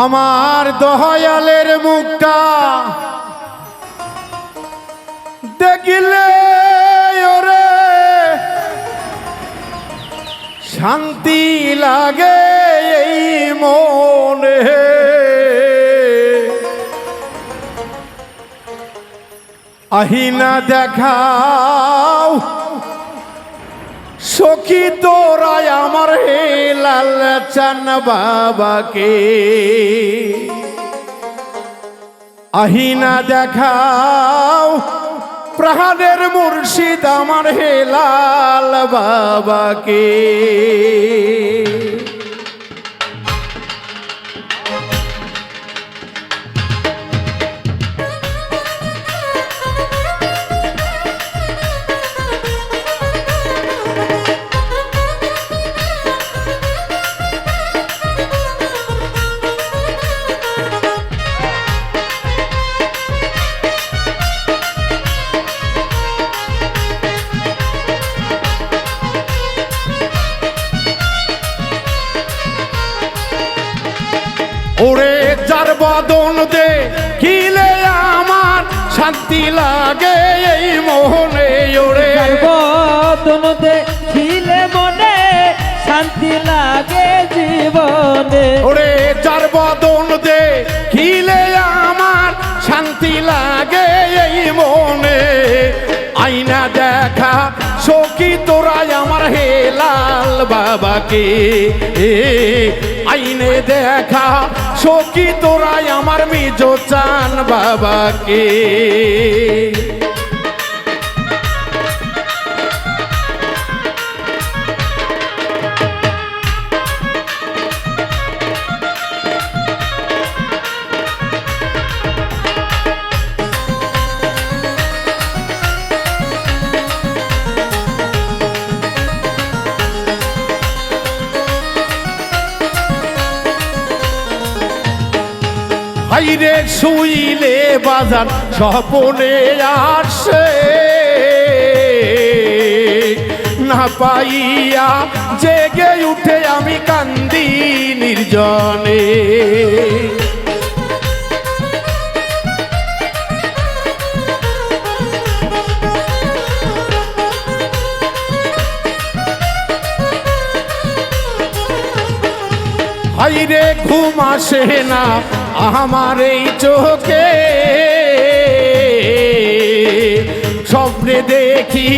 আমার দয়ালের মুখটা দেখিলে ওরে শান্তি লাগে এই মনে। আহিনা দেখাও সখী তোরাই আমার হে লাল চান বাবাকে। আহিনা দেখাও প্রাণের মুর্শিদ আমার হে লাল বাবাকে। ওরে যার বদন দে খিলে আমার শান্তি লাগে এই মোহনে। ওরে বদন দে খিলে মনে শান্তি লাগে জীবনে। ওরে যার বদন দে খিলে আমার শান্তি লাগে এই মনে। আইনা দেখা সখী তোরাই আমার হে লাল বাবাকে। আইনে দেখা সখী তোরাই আমার মিজো চান বাবাকে। হাইরে শুইলে বাজার স্বপনে আসে না পাইয়া জেগে উঠে আমি কান্দি নির্জনে। হাইরে ঘুম আসে না আমার এই চোখে, স্বপ্নে দেখি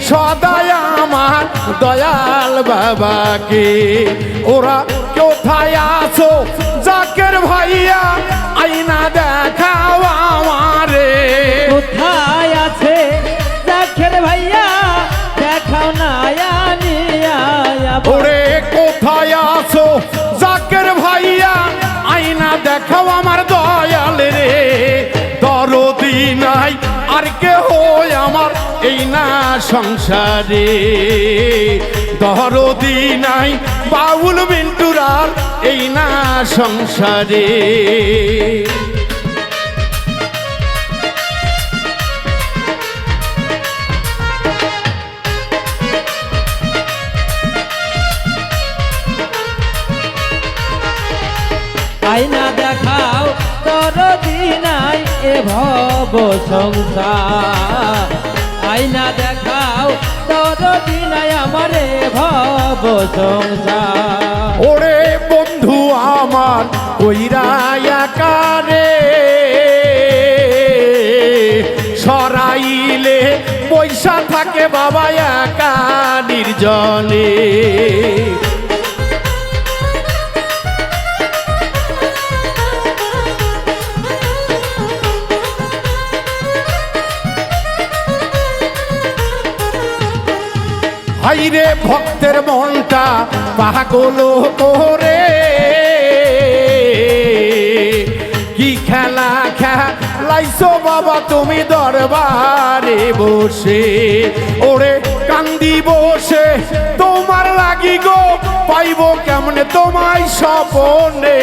সদাই আমার দয়াল বাবাকে। ওরা কোথায় আছো জাকের ভাইয়া আইনা দেখাও আমারে। কোথায় আছে জাকের ভাইয়া দেখাও না ওরে কোথায় আছো জাকের ভাইয়া আইনা দেখাও আমার দয়াল রে। দরদি নাই আর কেহ আমার এই না সংসারে। দরদি নাই বাউল মিন্টুরার এই না সংসারে। আইনা দেখাও তোর দিনাই এ ভব সংসার। আইনা দেখাও তোর দিনাই আমার এ ভব সংসার। ওরে বন্ধু আমার কইরা কারে সরাইলে পয়সা থাকে বাবা একা নির্জনে। হাইরে ভক্তের মনটা পাগল করে কি খেলা খেলাইছো বাবা তুমি দরবারে বসে। ওরে কান্দি বসে তোমার লাগি গো পাইব কেমনে তোমায় স্বপনে।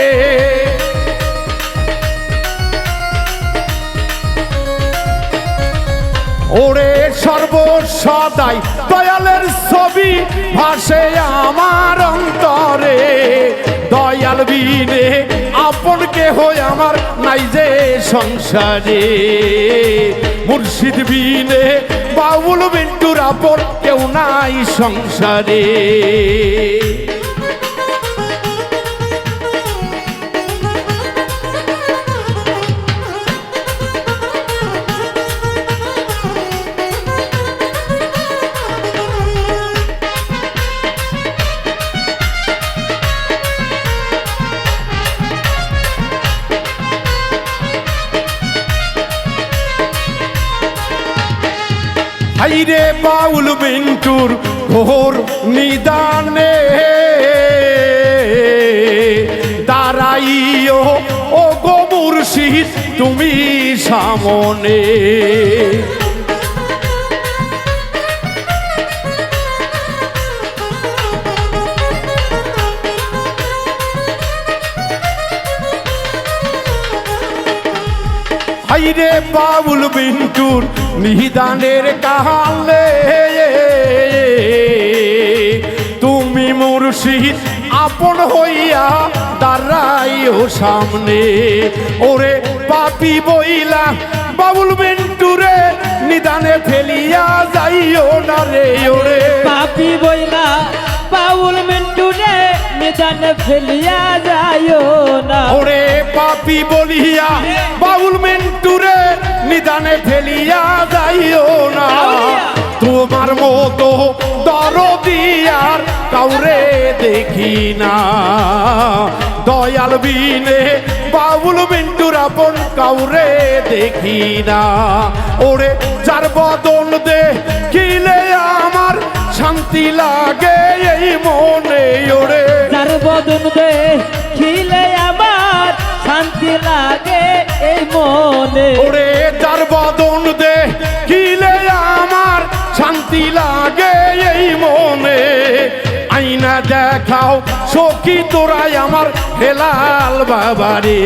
ওরে সর্বসদাই দয়ালের ছবি ভাসে আমার অন্তরে। দয়াল বিনে আপনকে কেহ আমার নাই যে সংসারে, মুর্শিদ বিনে বাউল মিন্টুর আপন কেউ নাই সংসারে। হাইরে বাউল মিন্টুর ঘোর নিদানে দাঁড়াইও ও গো মুর্শিদ তুমি সামনে। হাইরে বাউল মিন্টুর নিদানের কালে তুমি মুর্শিদ আপন হইয়া দাঁড়াইও সামনে। ওরে পাপি বইলা বাউল মিন্টুরে নিদানে ফেলিয়া যাইও না রে। ওরে পাপি বইলা বাউল মিন্টুরে নিদানে ফেলিয়া যাইও না। ওরে পাপি বলিয়া বাউল মিন্টুরে নিদানে ফেলিয়া যাইও না। তোমার মতো দরদি আর কাউরে দেখি না, দয়াল বিনে বাউল মিন্টুর আপন কাউরে দেখি না। ওরে যার বদন দেখিলে আমার শান্তি লাগে এই মনে। ওরে যার বদন দেখিলে আমার শান্তি লাগে এই মনে। ওরে যার বদন দেখিলে আমার শান্তি লাগে এই মনে। আইনা দেখাও সখী তোরাই আমার হেলাল বাবারে,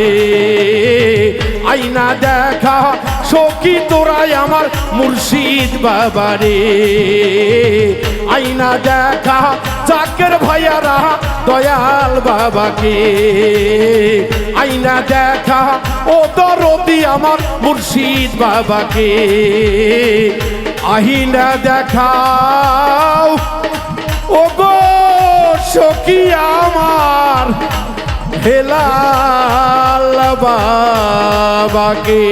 আইনা দেখা সখী তোরাই আমার মুর্শিদ বাবারে। আইনা দেখা জাকের ভাইয়ারা দয়াল বাবাকে, আইনা দেখা ও দরদি আমার মুর্শিদ বাবাকে। আইনা দেখাও ও গো সখী আমার হেলাল বাবাকে।